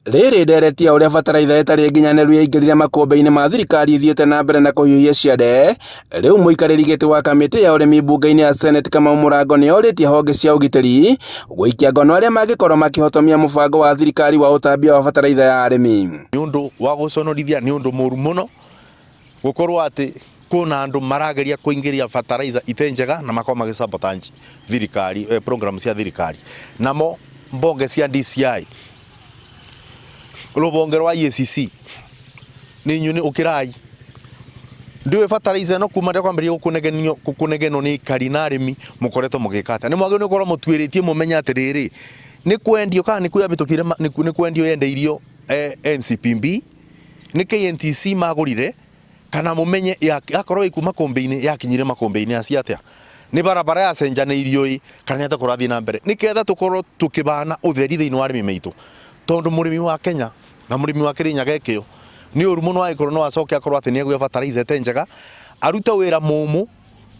Rĩrĩ nderetia ũrĩa bataraitha ĩtarĩ nginyanĩru yaingĩrire makũmbĩ-inĩ ma thirikari ithiĩte na mbere na kũhiũhia ciande. Rĩu mũikarĩri gĩtĩ wa kamĩtĩ ya ũrĩmi mbunge-inĩ ya Senate Kamau Mũrango nĩorĩtie honge cia ũgitĩri gũikia ngono arĩa mangĩkorwo makĩhotomia mũbango wa thirikari wa ũtambia wa bataraitha ya arĩmi. Nĩ ũndũ wa gũconorithia, nĩ ũndũ mũru mũno gũkorwo atĩ kuna andũ marageria kũingĩria bataraitha itenjega na makorwo magĩsabotage thirikari program cia thirikari. Namo mbunge cia DCI rũbonge rwa EACC nĩ inyuĩ nĩ ũkirai ndiwe bataraitha no kuma rĩa kwambĩrĩria gũkũnegenwo nĩ ikari na arĩmi mũkoretwo mũgĩkata nĩ mwagĩrĩirwo gũkorwo mũtuĩrĩtie mũmenya atĩrĩrĩ nĩ kwendio kana nĩ kuyabĩtũkire nĩ kwendio yendeirio NCPB nĩ KNTC magũrire kana mũmenye yakorwo ikuma makũmbĩ-inĩ yakinyire makũmbĩ-inĩ acia atĩa nĩ barabara yacenjanĩirio kana nĩ atakũrathiĩ na mbere nĩketha tũkorwo tũkĩbana ũtheri thĩinĩ wa arĩmi maitũ tondũ mũrĩmi wa Kenya na mũrĩmi wa Kĩrĩnyaga gĩkĩyo nĩ ũru mũno agĩkorwo no acoke akorwo atĩ nĩ egũgĩa bataraitha ĩtenjega aruta wĩra mũmũ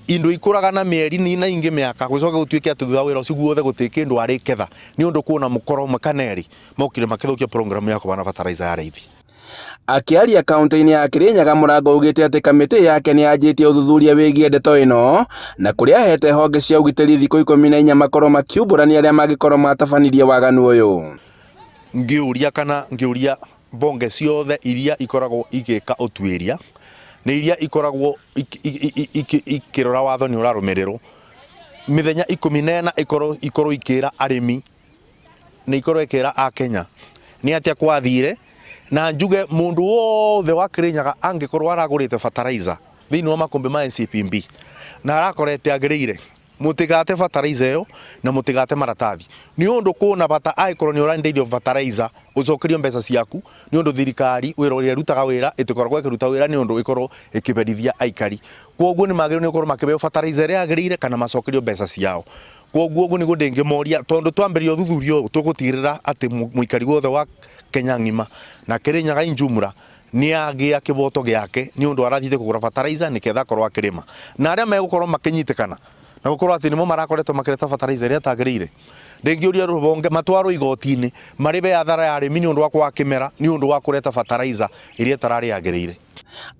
indo ikũraga na mĩeri na ingĩ mĩaka gũcoka gũtuĩke atĩ thutha wĩra ũcio guothe gũtirĩ kĩndũ arĩketha nĩ ũndũ kuona mũkoro makaneri mokire makĩthũkia program ya kũbana bataraitha ya raithi. Akĩaria kaunti-inĩ ya Kĩrĩnyaga Mũrango ugĩte atĩ kamĩtĩ yake nĩ yanjĩtie ũthuthuria wĩgiĩ ndeto ĩno na kũrĩa ahete honge cia ũgitĩri thikũ 14 makorwo makiumbũrania arĩa mangĩkorwo matabanirie waganu ũyũ. Ngĩũria mbunge ciothe iria ikoragwo igĩka ũtuĩria nĩ iria ikoragwo ikĩrora watho nĩ ũrarũmĩrĩrwo mĩthenya 14 ikorwo ikĩra arĩmi nĩ ikorwo ikĩra a Kenya nĩ atĩa kwathire na njuge mũndũ wothe wa Kĩrĩnyaga angĩkorwo aragũrĩte bataraitha thĩinĩ wa makũmbĩ ma NCPB na arakorete agĩrĩire mutigate bataraitha ĩyo na mutigate maratathi nĩ ũndũ kuna bata aikorwo nĩ ũrandĩirio bataraitha ũcokerio mbeca ciaku nĩ ũndũ thirikari wĩra ũrĩa ĩrutaga wĩra ĩtikoragwo ĩkĩruta wĩra nĩ ũndũ ĩkorwo ĩkĩberithia aikari kwoguo nĩ magĩrĩirwo nĩ gũkorwo makĩbeo bataraitha ĩrĩa yagĩrĩire kana macokerio mbeca ciao kwoguo ũguo nĩguo ndĩngĩmoria tondũ twambĩrĩria ũthuthuria ũyũ tũgũtigĩrĩra atĩ mũikari wothe wa Kenya ng'ima na Kĩrĩnyaga injumura nĩ agĩa kĩboto gĩake nĩ ũndũ arathiĩte kũgũra bataraitha nĩketha akorwo akĩrĩma na arĩa megũkorwo makĩnyitĩkana na gũkorwo atĩ nĩmo marakoretwo makĩreta bataraitha ĩrĩa tagĩrĩire ndĩngĩũria rũbonge matwarwo igoti-inĩ marĩbe athara ya arĩmi nĩ ũndũ wa kwaga kĩmera nĩ ũndũ wa kũreta bataraitha ĩrĩa ĩtararĩ yagĩrĩire.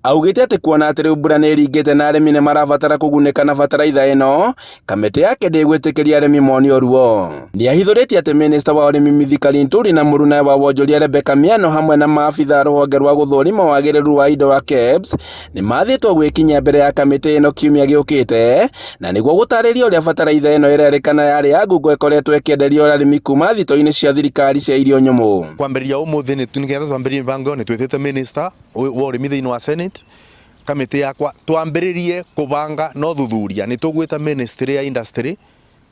Augĩte atĩ kuona atĩ rĩu mbura nĩ ĩringĩte na arĩmi nĩ marabatara kũgunĩka na bataraitha ĩno kamĩtĩ yake ndĩgwĩtĩkĩria arĩmi monio ruo. Nĩ ahithũrĩtie atĩ minista wa ũrĩmi Mithika Linturi na mũruna wa wonjoria Rebecca Miano hamwe na maabitha rũhonge rwa gũthũrima wagĩrĩru wa indo wa KEBS nĩ mathĩtwo gwĩkinyia mbere ya kamĩtĩ ĩno kiumia gĩũkĩte na nĩguo gũtarĩria ũrĩa bataraitha ĩno ĩrerĩkana yarĩ ya ngungo ĩkoretwo ĩkĩenderio arĩmi kuma thito-inĩ cia thirikari cia irio nyũmũ. Kwambĩrĩria ũmũthĩ nĩgetha twambĩrĩrie mĩbango nĩ twĩtĩte minister wa ũrĩmi thĩinĩ wa Senate kamĩtĩ yakwa twambĩrĩrie kũbanga no thuthuria nĩ tũgwĩta Ministry ya Industry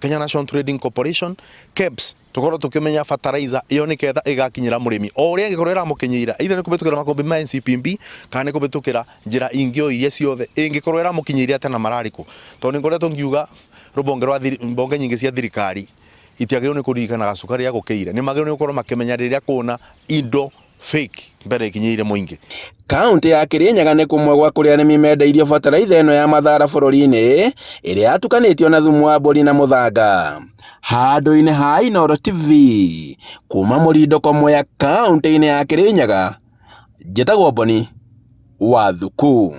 Kenya National Trading Corporation KEBS tũkorwo tũkĩmenya bataraitha ĩyo nĩketha ĩgakinyĩra mũrĩmi o ũrĩa ĩngĩkorwo ĩramũkinyĩra either nĩ kũbĩtũkĩra makũmbĩ ma NCPB kana nĩ kũbĩtũkĩra njĩra ingĩ o iria ciothe ĩngĩkorwo ĩramũkinyĩria atĩ na mararĩkũ tondũ nĩ ngoretwo ngiuga rũbonge rwa mbunge nyingĩ cia thirikari itiagĩrĩirwo nĩ kũririkanaga cukari ya gũkĩire nĩ magĩrĩirwo nĩ gũkorwo makĩmenya rĩrĩa kuona indo fake mbere ikinyĩire mũingĩ. Kaunti ya Kĩrĩnyaga nĩ kũmwe gwa kũrĩa arĩmi mendeirio bataraitha ĩno ya mathara bũrũri-inĩ ĩrĩa yatukanĩtio na thumu wa mbũri na mũthanga. Handũ-inĩ ha Inooro TV kuma Mũrindo Mwea kaunti-inĩ ya Kĩrĩnyaga njĩtagwo Boni Wathuku.